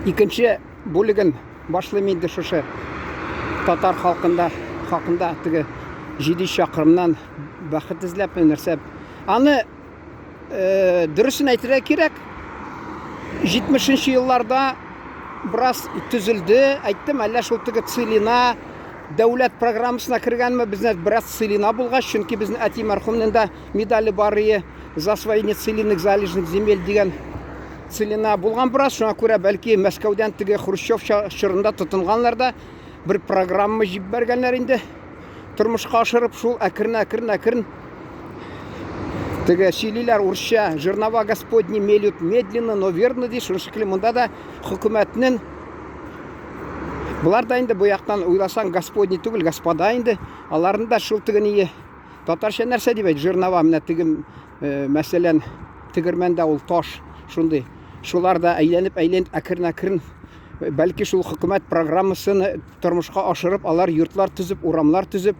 Икенче бүлеген башлыйм инде шушы татар хакында теге 7 чакрымнан бәхет эзләп нәрсә. Аны дөресен әйтергә кирәк. 70-нче елларда брас төзелде. Әйттем, әллә шул теге Целина дәүләт программасына кергәнме, безнә брас Целина булгач, чөнки безнең әти мәрхүмнең дә медале бар иде. За освоение целинных залежных земель дигән Целина булган брас. Шуңа күрә бәлки Мәскәүдән теге Хрущев чорында тотынганнар да бер программа җиб бергәннәр инде. Тормышка ашырып шул әкрен теге сөйлиләр урысча. Жернова Господни мелют медленно, но верно ди. Шушы шикелле монда да хөкүмәтнең булар да инде бу яктан уйласаң Господни түгел, господа инде. Аларның да шул теге ние татарча нәрсә дип әйт. Жернова менә теге мәсәлән тегермәндә ул таш шундый. Шулар да әйләнеп әкрен бәлки шул хөкүмәт программасын тормышка ашырып, алар йортлар төзеп, урамлар төзеп,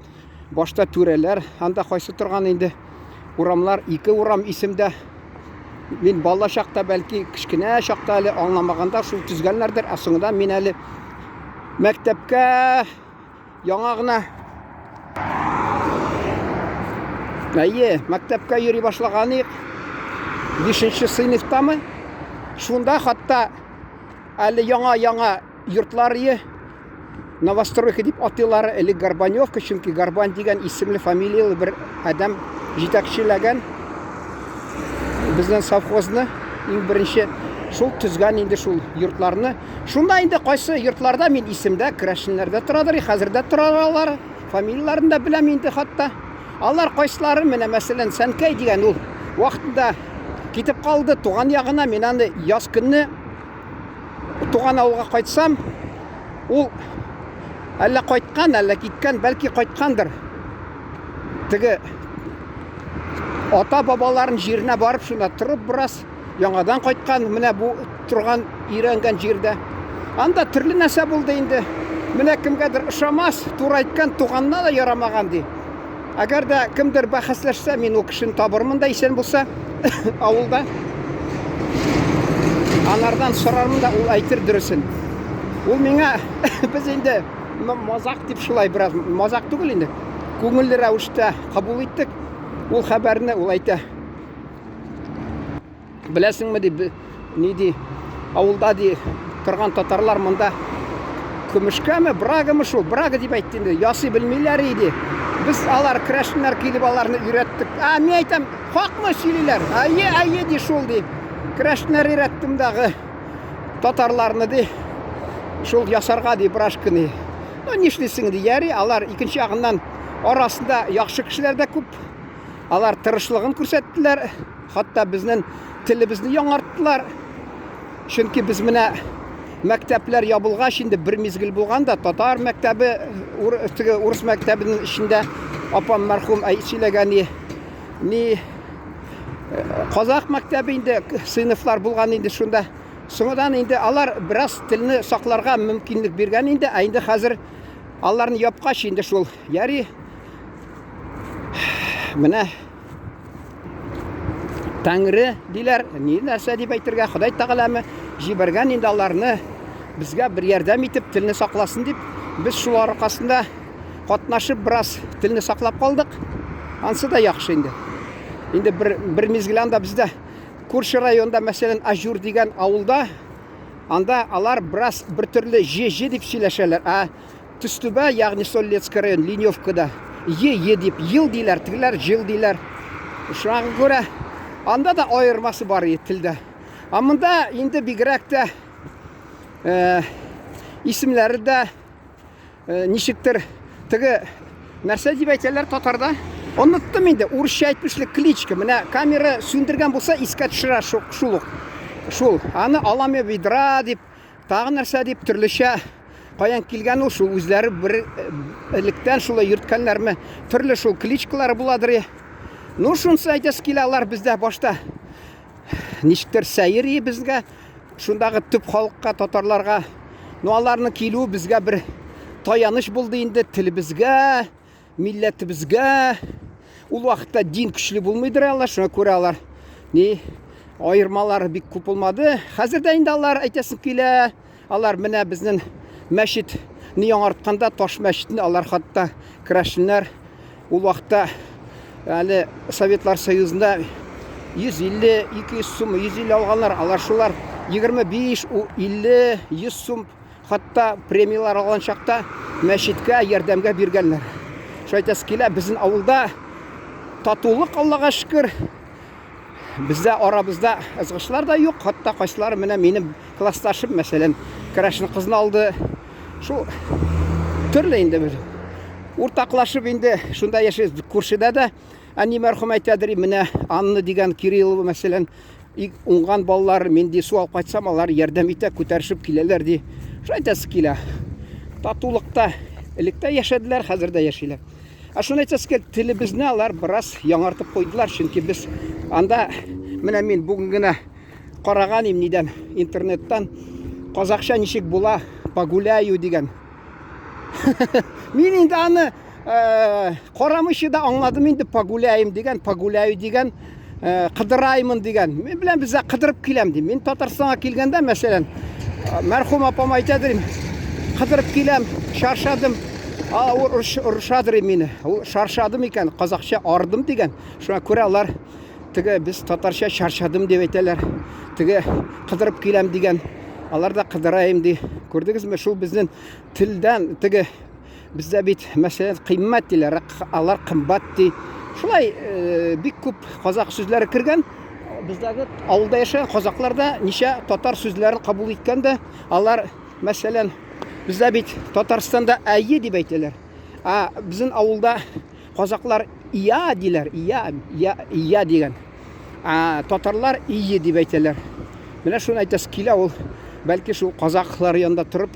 башта түрәләр, анда кайсы торган инде урамлар, 2 урам исемдә. Мин бала чакта бәлки кичкенә чакта әле аңламаганда шул төзгәннәрдер. Ә соңда мин әле мәктәпкә яңа гына мәктәпкә йөри башлаган идек. 5-нче сыйныфтамы? Шунда хатта әле яңа йортлар новостройка дип атыйлар, әле Горбаневка, чөнки Горбан дигән исемле фамилияле бер адам җитәкчеләгән безнең совхозны иң беренче шул төзгән инде шул йортларны. Шунда инде кайсы йортларда мин исемдә, Крашиннәрдә торадыр, хәзердә торалар. Фамилияларын да беләм инде хатта. Алар кайсылары менә мәсәлән Сәнкәй дигән ул вакытында китеп калды туган ягына. Мин аны яз көнне туган авылга кайтсам, ул әллә кайткан, әллә киткән, бәлки кайткандыр. Теге ата-бабаларын җиренә барып шунда торып брас яңадан кайткан, менә бу торган өйрәнгән җирдә. Анда төрле нәрсә булды инде. Менә кемгәдер ошамас, туры әйткән туганна да ярамаган ди. Әгәр дә кемдер бәхәсләшсә, мин ул кешене табырмын да исән булса авылда. Анардан сорармын да, ул әйтер дөресен. Ул миңа без инде мазак дип шулай бераз мазак түгел инде. Күңелле рәвештә кабул иттек. Ул хәбәрне ул әйтә. Беләсеңме ди, ни ди, авылда ди торган татарлар монда көмешкәме, брагамы шул, брага дип әйтте инде. Ясый белмиләр иде. Без алар Крашиннар килеп аларны өйрәттек. Мин әйтәм, хакмы сөйлиләр. Әйе ди шул ди. Крашиннар өйрәттем дагы татарларны ди. Шул ясарга ди брашканы. Ну нишлисең ди, яри, алар икенче ягыннан арасында яхшы кешеләр дә күп. Алар тырышлыгын күрсәттеләр. Хатта безнең телебезне яңарттылар. Чөнки без менә мәктәпләр ябылгач инде бер мизгел булганда татар мәктәбе, теге урыс мәктәбенең ичендә апам мәрхүм сөйләгән ни казак мәктәбе инде сыйныфлар булган инде шунда. Соңдан инде алар бераз телне сакларга мөмкинлек биргән инде, ә инде хәзер аларны япкач инде шул. Яри менә Тәңре диләр, ни нәрсә дип әйтергә, Ходай Тәгаләме җибәргән инде аларны безгә бер ярдәм итеп телне сакласын дип. Без шул аркасында катнашып бераз телне саклап калдык. Ансы да яхшы инде. Инде бер мизгел анда бездә күрше районда мәсәлән Ажур дигән авылда анда алар бераз бер төрле җе дип сөйләшәләр. Ә Төстүбә, ягъни Солецкий район Леневкада е дип ел диләр, тегеләр җил диләр. Шуңа күрә анда да аермасы бар телдә. Ә монда инде бигрәк тә исемләре дә ничектер теге нәрсә дип әйтәләр татарда? Оныттым инде, урысча әйтмешле кличка. Менә камера сүндергән булса искә төшерә шул. Аны Аламе Ведра дип, тагы нәрсә дип төрлечә каян килгән ул шул үзләре бер электән шулай йөрткәннәрме? Төрле шул кличкалары буладыр. Ну шунсы әйтәс килә алар бездә башта. Ничектер сәер безгә, шундагы төп халыкка, татарларга. Ну аларны килү безгә бер таяныш булды инде телебезгә, милләтебезгә. Ул вакытта дин көчле булмыйдыр алар, шуңа күрә алар ни аермалары бик күп булмады. Хәзердә инде алар әйтәсем килә, алар менә безнең мәчетне яңартканда, таш мәчетне алар хатта керәшеннәр. Ул вакытта әле Советлар Союзында 150-200 сум, 150 алганнар. Алар шулар 25, 50, 100 сум хатта премиялар алган чакта мәчеткә ярдәмгә биргәннәр. Шайтас килә безнең авылда татулык, Аллага шөкер. Бездә арабызда ызгышлар да юк. Хатта кайсылары менә минем классташым, мәсәлән, керәшен кызны алды. Шу төрле инде без уртаклашып инде шунда яшәйбез. Күршедә дә әни мәрхүм әйтәдер, менә Анна дигән Кириллова, мәсәлән, уңган балалар, мен ди су алып кайтсам, алар ярдәм итә, күтәрешеп киләләр ди. Шайтас килә. Татулыкта электә яшәделәр, хәзер дә яшиләр. Шуны әйтәскә, телебезне алар бераз яңартып куйдылар, чөнки без анда менә мин бүген генә караган нидән, интернеттан казакча ничек була погуляю дигән. Мин инде аны карамыйча да аңладым инде, погуляем дигән, кыдыраймын дигән. Мен белән безгә кыдырып киләм ди. Мин Татарстанга килгәндә, мәсәлән, мәрхүм апам әйтәдер, кыдырып киләм, шаршадым. Урышадыр мине. Шаршадым икән, казакча ардым дигән. Шуңа күрә алар теге без татарча шаршадым дип әйтәләр. Теге кыдырып киләм дигән. Алар да кыдырайым ди. Күрдегезме, шул безнең телдән теге бездә бит мәсәлән кыйммәт диләр, алар кымбат ди. Шулай бик күп казак сүзләре кергән. Бездәге авылда яшәгән казакларда ничә татар сүзләрен кабул иткән дә, алар мәсәлән бездә бит Татарстанда әйе дип әйтәләр. Безнең авылда казаклар ия диләр, ия дигән. Татарлар ие дип әйтәләр. Менә шуны әйтәс килә, ул бәлки шул казаклар янында торып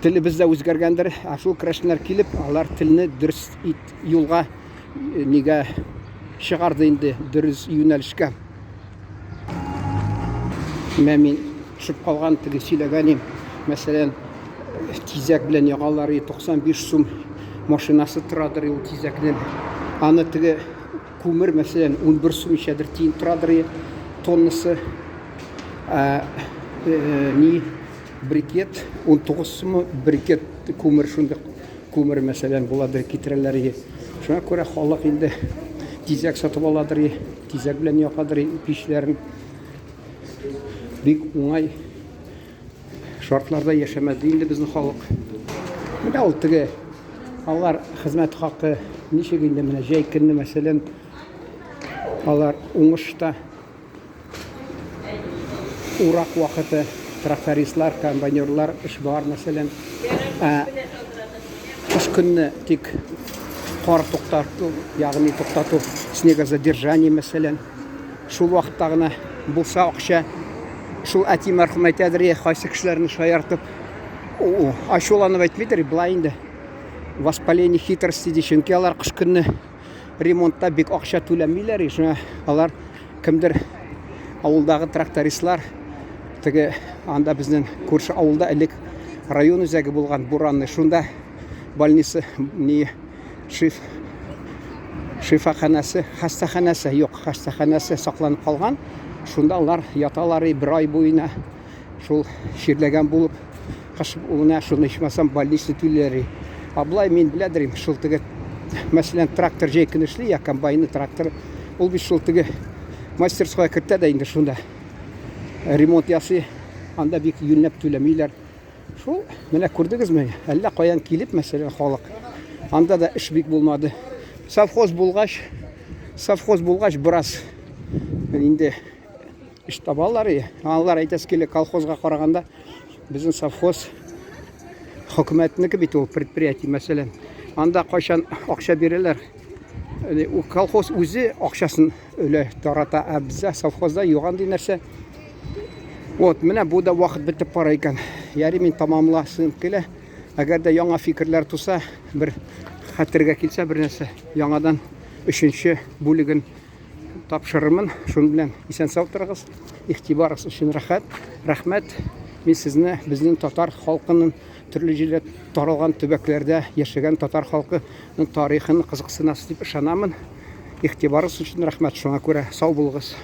телебездә үзгәргәндер. Шул керәшеннәр килеп, алар телне дөрес юлга нигә чыгарды инде, дөрес юнәлешкә. Мин шып калган теге сөйләгәнем, мәсәлән, тизәк белән ягалар 95 сум машинасы торадыр, ул тизәкнең. Аны теге күмер, мәсәлән, 11 сум ишәдер тиен торадыр, тоннасы. Брикет 19 сум, брикет күмер, шундый күмер мәсәлән буладыр, китерәләр. Шуңа күрә халык инде тизәк сатып аладыр, тизәк белән якадыр пичләрен. Бик уңай шартларда яшәмәде инде безнең халык. Менә ул теге алар хезмәт хакы ничек инде, менә җәй көнне мәсәлән алар уңышта урак вакыты трактористлар, комбайнерлар эш бар, мәсәлән. Кыш көнне тик кар туктату, ягъни туктату, снегозадержание мәсәлән. Шул вакытта гына булса акча, шул әти мәрхүм әйтәдер, кайсы кешеләрне шаяртып, ачуланып әйтмидер, булай инде. Воспаление хитрости ди, чөнки алар кыш көнне ремонтта бик акча түләмиләр, шуңа алар кемдер авылдагы трактористлар теге анда безнең күрше авылда элек район үзәге булган Буранны, шунда больница ни шифаханасы, хастаханасы юк, хастаханасы сакланып калган. Шунда алар яталар бер ай буена шул ширләгән булып, кыш уна шуны ичмасам больница түләре. Аблай мин беләдерим, шул теге мәсәлән трактор җәйкен эшли, я комбайны трактор, ул бит шул теге мастерская кертә дә инде шунда. Ремонт ясый, анда бик юнәп түләмиләр. Шул менә күрдегезме? Әллә каян килеп мәсәлән халык. Анда да эш бик булмады. Совхоз булгач бераз инде эш табалар. Алар әйтәс килә, колхозга караганда безнең совхоз хөкүмәтнеке бит, ул предприятие мәсәлән. Анда кайчан акча бирәләр. У колхоз үзе акчасын өлә тарата, бездә совхозда юган ди нәрсә. Вот, менә бу да вакыт бетеп бара икән. Ярый, мин тамамласын килә. Әгәр дә яңа фикерләр туса, бер хәтергә килсә, бер нәрсә яңадан 3нче бүлеген тапшырырмын. Шуның белән исән-сау торыгыз. Игътибарыгыз өчен рәхмәт. Мин сезне безнең татар халкының төрле җирдә таралган төбәкләрдә яшәгән татар халкының тарихын кызыксынасыз дип ышанамын. Игътибарыгыз өчен рәхмәт. Шуңа күрә сау булыгыз.